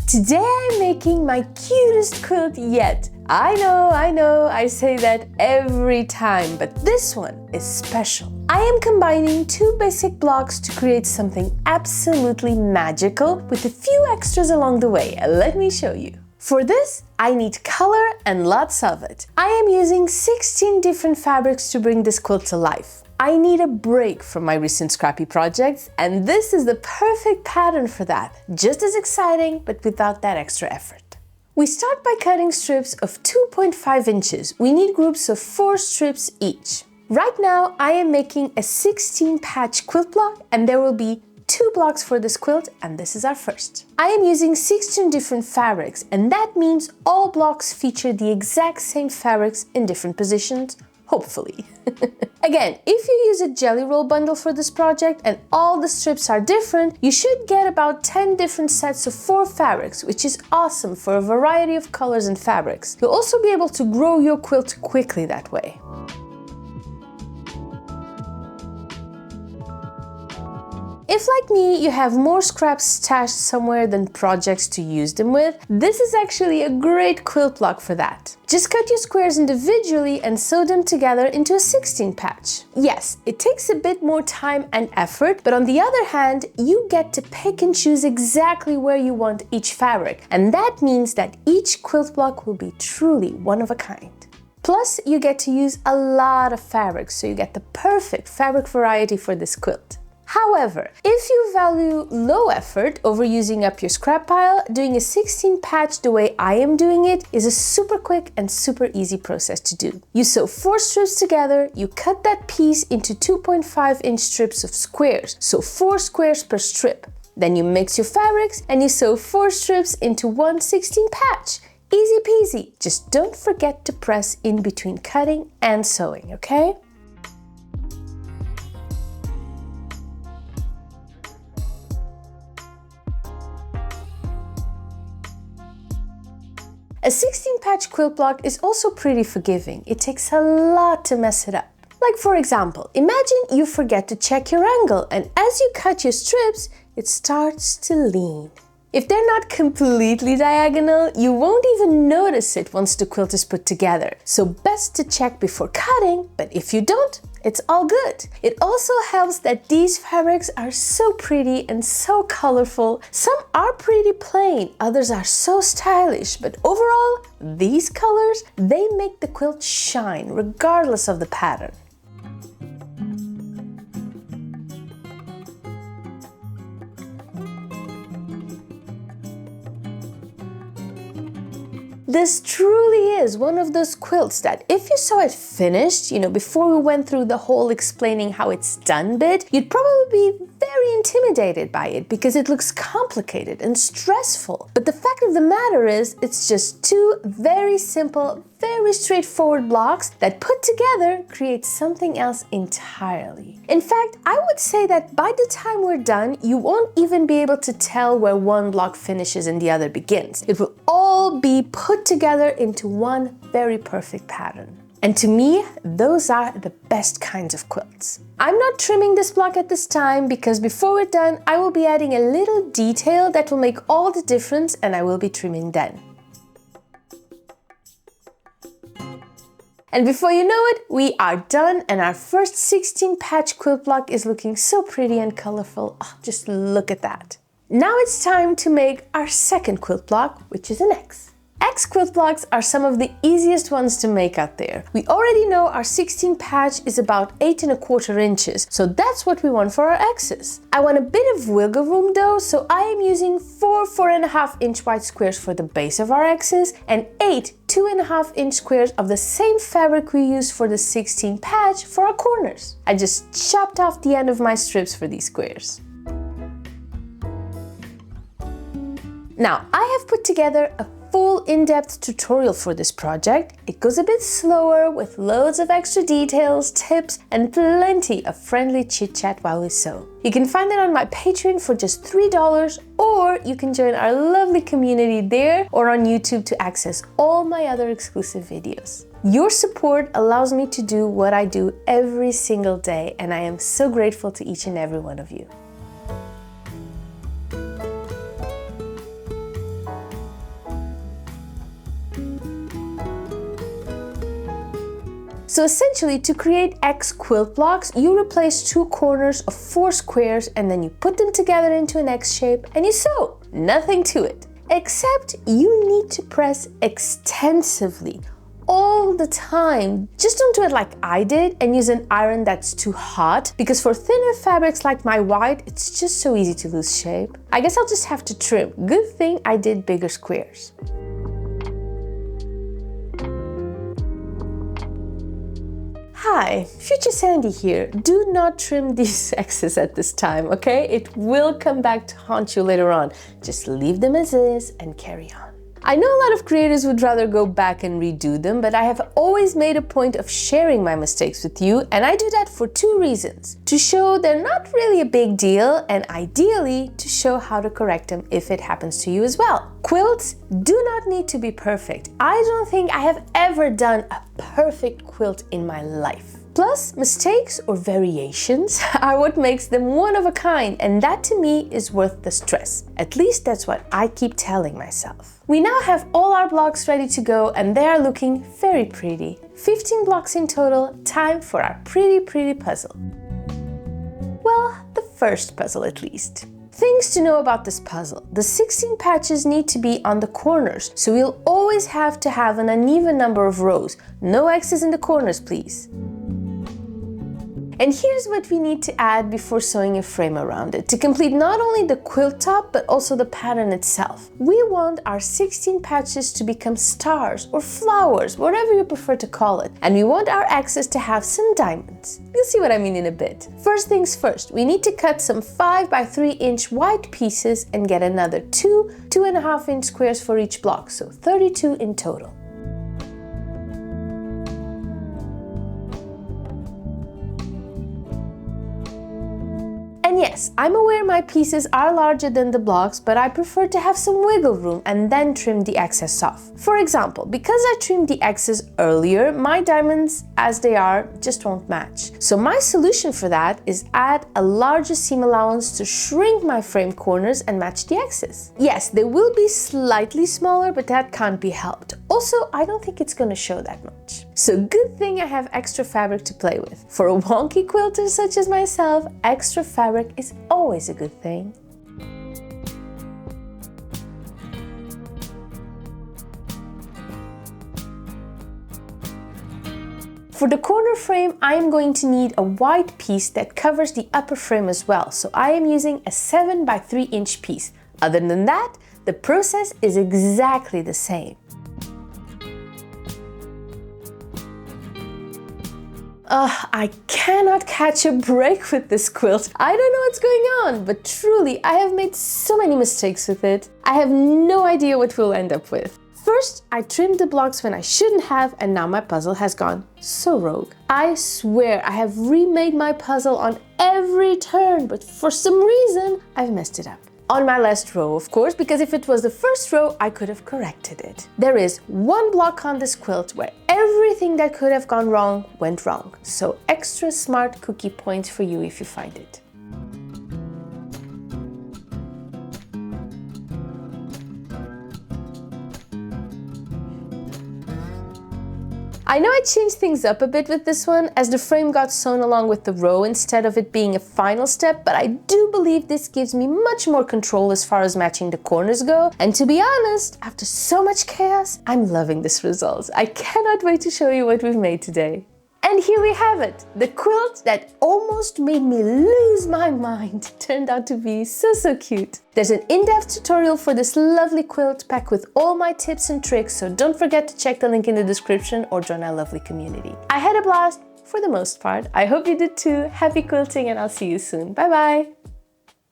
Today I'm making my cutest quilt yet. I know, I say that every time, but this one is special. I am combining two basic blocks to create something absolutely magical with a few extras along the way. Let me show you. For this, I need color and lots of it. I am using 16 different fabrics to bring this quilt to life. I need a break from my recent scrappy projects, and this is the perfect pattern for that. Just as exciting, but without that extra effort. We start by cutting strips of 2.5 inches. We need groups of 4 strips each. Right now, I am making a 16 patch quilt block, and there will be 2 blocks for this quilt, and this is our first. I am using 16 different fabrics, and that means all blocks feature the exact same fabrics in different positions, hopefully. Again, if you use a jelly roll bundle for this project and all the strips are different, you should get about 10 different sets of 4 fabrics, which is awesome for a variety of colors and fabrics. You'll also be able to grow your quilt quickly that way. If, like me, you have more scraps stashed somewhere than projects to use them with, this is actually a great quilt block for that. Just cut your squares individually and sew them together into a 16 patch. Yes, it takes a bit more time and effort, but on the other hand, you get to pick and choose exactly where you want each fabric, and that means that each quilt block will be truly one of a kind. Plus, you get to use a lot of fabrics, so you get the perfect fabric variety for this quilt. However, if you value low effort over using up your scrap pile, doing a 16 patch the way I am doing it is a super quick and super easy process to do. You sew 4 strips together, you cut that piece into 2.5-inch strips of squares, so 4 squares per strip. Then you mix your fabrics and you sew 4 strips into one 16 patch. Easy peasy, just don't forget to press in between cutting and sewing, okay? A 16 patch quilt block is also pretty forgiving. It takes a lot to mess it up. Like, for example, imagine you forget to check your angle, and as you cut your strips, it starts to lean. If they're not completely diagonal, you won't even notice it once the quilt is put together. So best to check before cutting, but if you don't, it's all good. It also helps that these fabrics are so pretty and so colorful. Some are pretty plain, others are so stylish, but overall, these colors, they make the quilt shine regardless of the pattern. This truly is one of those quilts that if you saw it finished, before we went through the whole explaining how it's done bit, you'd probably be very intimidated by it because it looks complicated and stressful. But the fact of the matter is, it's just 2 very simple, very straightforward blocks that put together create something else entirely. In fact, I would say that by the time we're done, you won't even be able to tell where one block finishes and the other begins. It will all be put together into one very perfect pattern. And to me, those are the best kinds of quilts. I'm not trimming this block at this time because before we're done, I will be adding a little detail that will make all the difference, and I will be trimming then. And before you know it, we are done, and our first 16 patch quilt block is looking so pretty and colorful. Oh, just look at that. Now it's time to make our second quilt block, which is an X. X quilt blocks are some of the easiest ones to make out there. We already know our 16 patch is about 8¼ inches, so that's what we want for our X's. I want a bit of wiggle room though, so I am using 4 4.5-inch wide squares for the base of our X's and 8 2.5-inch squares of the same fabric we used for the 16 patch for our corners. I just chopped off the end of my strips for these squares. Now, I have put together a full in-depth tutorial for this project. It goes a bit slower with loads of extra details, tips, and plenty of friendly chit-chat while we sew. You can find it on my Patreon for just $3, or you can join our lovely community there or on YouTube to access all my other exclusive videos. Your support allows me to do what I do every single day, and I am so grateful to each and every one of you. So essentially, to create X quilt blocks, you replace 2 corners of 4 squares and then you put them together into an X shape and you sew. Nothing to it. Except you need to press extensively all the time. Just don't do it like I did and use an iron that's too hot, because for thinner fabrics like my white, it's just so easy to lose shape. I guess I'll just have to trim. Good thing I did bigger squares. Hi, Future Sandy here. Do not trim these X's at this time, okay? It will come back to haunt you later on. Just leave them as is and carry on. I know a lot of creators would rather go back and redo them, but I have always made a point of sharing my mistakes with you, and I do that for 2 reasons. To show they're not really a big deal, and ideally to show how to correct them if it happens to you as well. Quilts do not need to be perfect. I don't think I have ever done a perfect quilt in my life. Plus, mistakes or variations are what makes them one of a kind, and that to me is worth the stress. At least that's what I keep telling myself. We now have all our blocks ready to go and they are looking very pretty. 15 blocks in total, time for our pretty puzzle. Well, the first puzzle at least. Things to know about this puzzle. The 16 patches need to be on the corners, so we'll always have to have an uneven number of rows. No X's in the corners, please. And here's what we need to add before sewing a frame around it, to complete not only the quilt top, but also the pattern itself. We want our 16 patches to become stars or flowers, whatever you prefer to call it. And we want our X's to have some diamonds. You'll see what I mean in a bit. First things first, we need to cut some 5 by 3 inch white pieces and get another 2.5 inch squares for each block, so 32 in total. And yes, I'm aware my pieces are larger than the blocks, but I prefer to have some wiggle room and then trim the excess off. For example, because I trimmed the excess earlier, my diamonds as they are just won't match. So my solution for that is add a larger seam allowance to shrink my frame corners and match the excess. Yes, they will be slightly smaller, but that can't be helped. Also, I don't think it's going to show that much. So good thing I have extra fabric to play with. For a wonky quilter such as myself, extra fabric is always a good thing. For the corner frame, I am going to need a white piece that covers the upper frame as well. So I am using a 7 by 3 inch piece. Other than that, the process is exactly the same. I cannot catch a break with this quilt. I don't know what's going on, but truly, I have made so many mistakes with it. I have no idea what we'll end up with. First, I trimmed the blocks when I shouldn't have, and now my puzzle has gone so rogue. I swear I have remade my puzzle on every turn, but for some reason, I've messed it up. On my last row, of course, because if it was the first row, I could have corrected it. There is one block on this quilt where everything that could have gone wrong went wrong. So extra smart cookie points for you if you find it. I know I changed things up a bit with this one, as the frame got sewn along with the row instead of it being a final step, but I do believe this gives me much more control as far as matching the corners go. And to be honest, after so much chaos, I'm loving this result. I cannot wait to show you what we've made today. And here we have it! The quilt that almost made me lose my mind turned out to be so cute. There's an in-depth tutorial for this lovely quilt packed with all my tips and tricks, so don't forget to check the link in the description or join our lovely community. I had a blast for the most part. I hope you did too. Happy quilting and I'll see you soon. Bye bye!